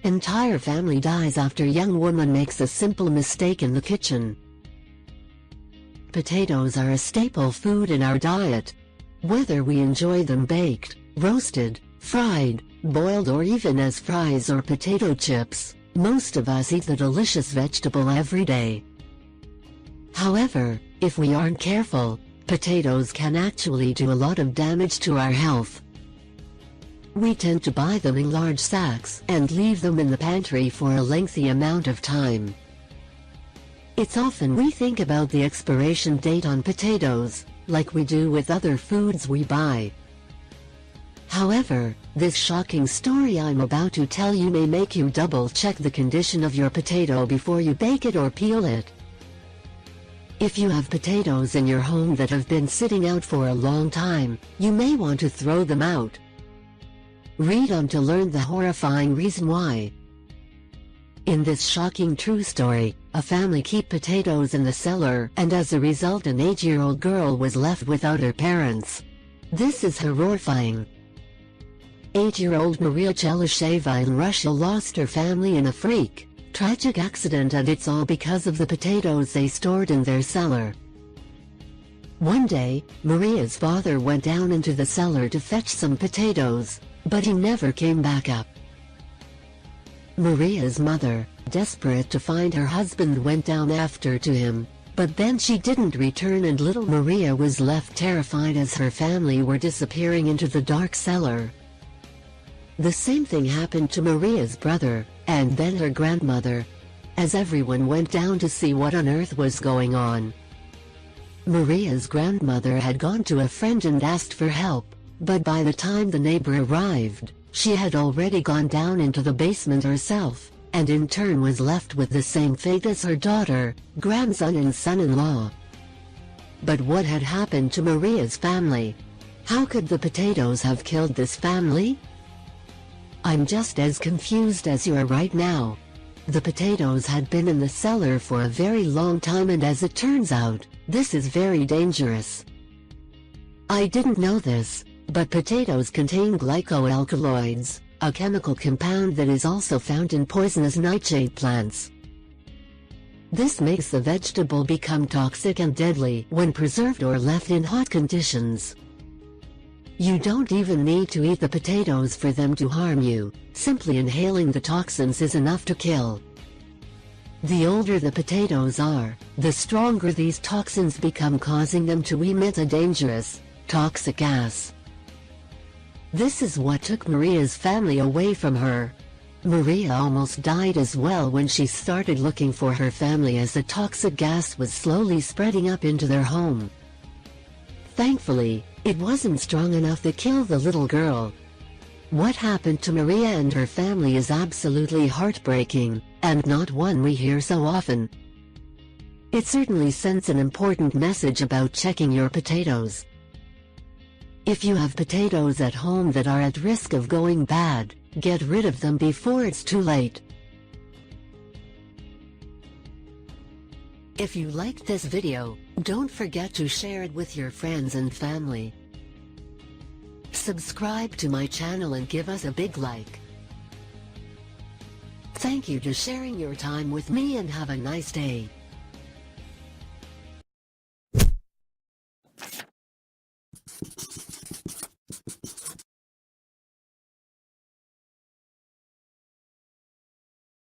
Entire family dies after young woman makes a simple mistake in the kitchen. Potatoes are a staple food in our diet. Whether we enjoy them baked, roasted, fried, boiled or even as fries or potato chips, most of us eat the delicious vegetable every day. However, if we aren't careful, potatoes can actually do a lot of damage to our health. We tend to buy them in large sacks and leave them in the pantry for a lengthy amount of time. It's often we think about the expiration date on potatoes, like we do with other foods we buy. However, this shocking story I'm about to tell you may make you double-check the condition of your potato before you bake it or peel it. If you have potatoes in your home that have been sitting out for a long time, you may want to throw them out. Read on to learn the horrifying reason why. In this shocking true story, a family kept potatoes in the cellar and as a result an 8-year-old girl was left without her parents. This is horrifying. 8-year-old Maria Chelysheva in Russia lost her family in a freak, tragic accident, and it's all because of the potatoes they stored in their cellar. One day, Maria's father went down into the cellar to fetch some potatoes, but he never came back up. Maria's mother, desperate to find her husband, went down after to him, but then she didn't return and little Maria was left terrified as her family were disappearing into the dark cellar. The same thing happened to Maria's brother, and then her grandmother, as everyone went down to see what on earth was going on. Maria's grandmother had gone to a friend and asked for help, but by the time the neighbor arrived, she had already gone down into the basement herself, and in turn was left with the same fate as her daughter, grandson and son-in-law. But what had happened to Maria's family? How could the potatoes have killed this family? I'm just as confused as you are right now. The potatoes had been in the cellar for a very long time, and as it turns out, this is very dangerous. I didn't know this, but potatoes contain glycoalkaloids, a chemical compound that is also found in poisonous nightshade plants. This makes the vegetable become toxic and deadly when preserved or left in hot conditions. You don't even need to eat the potatoes for them to harm you, simply inhaling the toxins is enough to kill. The older the potatoes are, the stronger these toxins become, causing them to emit a dangerous, toxic gas. This is what took Maria's family away from her. Maria almost died as well when she started looking for her family as the toxic gas was slowly spreading up into their home. Thankfully, it wasn't strong enough to kill the little girl. What happened to Maria and her family is absolutely heartbreaking, and not one we hear so often. It certainly sends an important message about checking your potatoes. If you have potatoes at home that are at risk of going bad, get rid of them before it's too late. If you liked this video, don't forget to share it with your friends and family. Subscribe to my channel and give us a big like. Thank you for sharing your time with me and have a nice day.